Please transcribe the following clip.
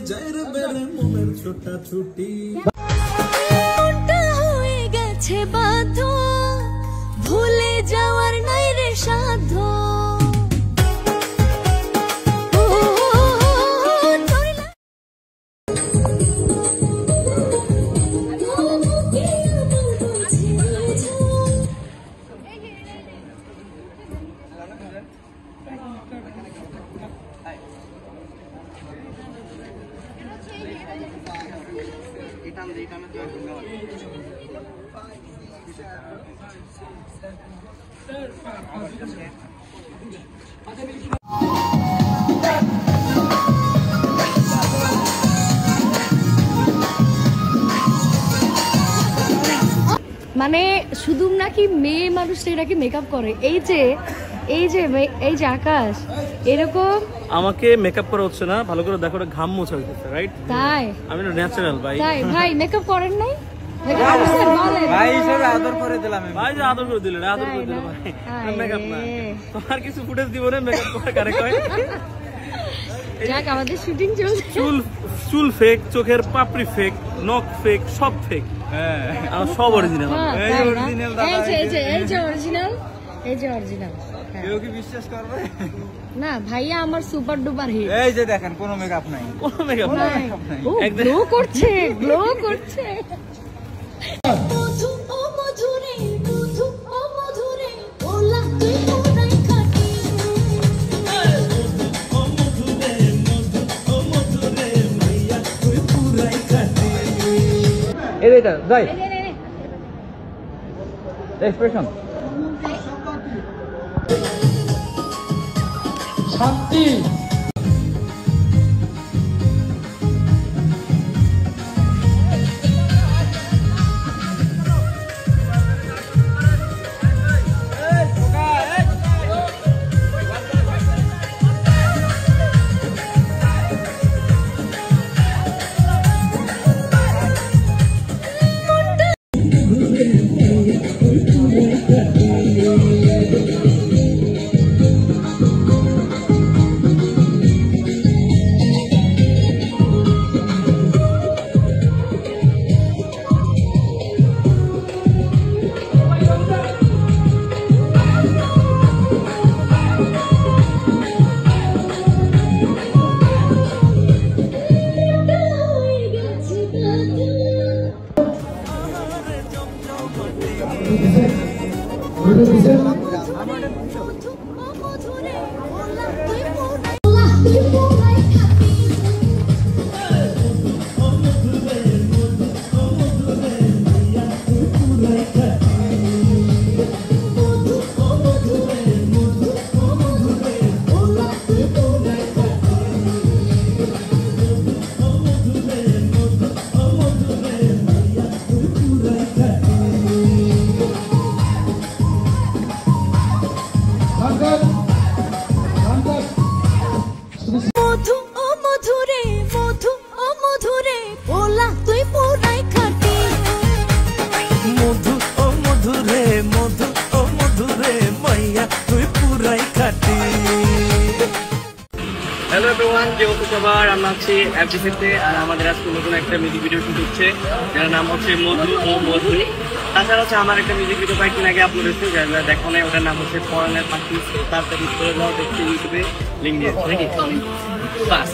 যাইরে বেড়ে মনের ছোটা ছুটি ওটা হয়ে গেছে বাধ্য ভুলে যাওয়ার নাই রে সাধ্য মানে শুধু নাকি মেয়ে মানুষটা নাকি মেকআপ করে এই যে আকাশ এরকম আমাকে মেকআপ করা হচ্ছে না ভালো করে দেখো ঘাম মোছা হচ্ছে রাইট তাই আমি না ন্যাচারাল ভাই তাই ভাই মেকআপ করেন নাই ভাই হিসেবে আদর করে দিলাম ভাই যে আদর করে দিলেন আদর করে দিলেন ভাই মেকআপ না তোমার কিছু ফুটেজ দিব না মেকআপ করে কারেক্ট হয় যাক আমাদের শুটিং চলছে চুল ফেক চোখের পাপড়ি ফেক নখ ফেক সব ফেক হ্যাঁ আর সব অরিজিনাল এই অরিজিনাল দাদা এই যে অরিজিনাল কেউ কি বিশ্বাস করবে না ভাইয়া আমার সুপার ডুপার হিট এই যে দেখেন কোনো মেকআপ নাই গ্লো করছে মধু ও মধুরে ওলা তুই মোরাই খাটি এটা যাই এক্সপ্রেশন শান্তি হ্যালো এভরিওয়ান কি অবস্থা সবার আমরা আছি এফডিসিতে আর আমাদের আজকে নতুন একটা মিউজিক ভিডিও শুট হচ্ছে যার নাম হচ্ছে মধু ও মধু তাছাড়া হচ্ছে আমার একটা মিউজিক ভিডিও কয়েকদিন আগে আপলোড হয়েছে যারা দেখো নাই ওটার নাম হচ্ছে পরানের পাখি তাড়াতাড়ি করে দাও দেখতে ইউটিউবে লিঙ্ক দিয়েছে নাকি বাস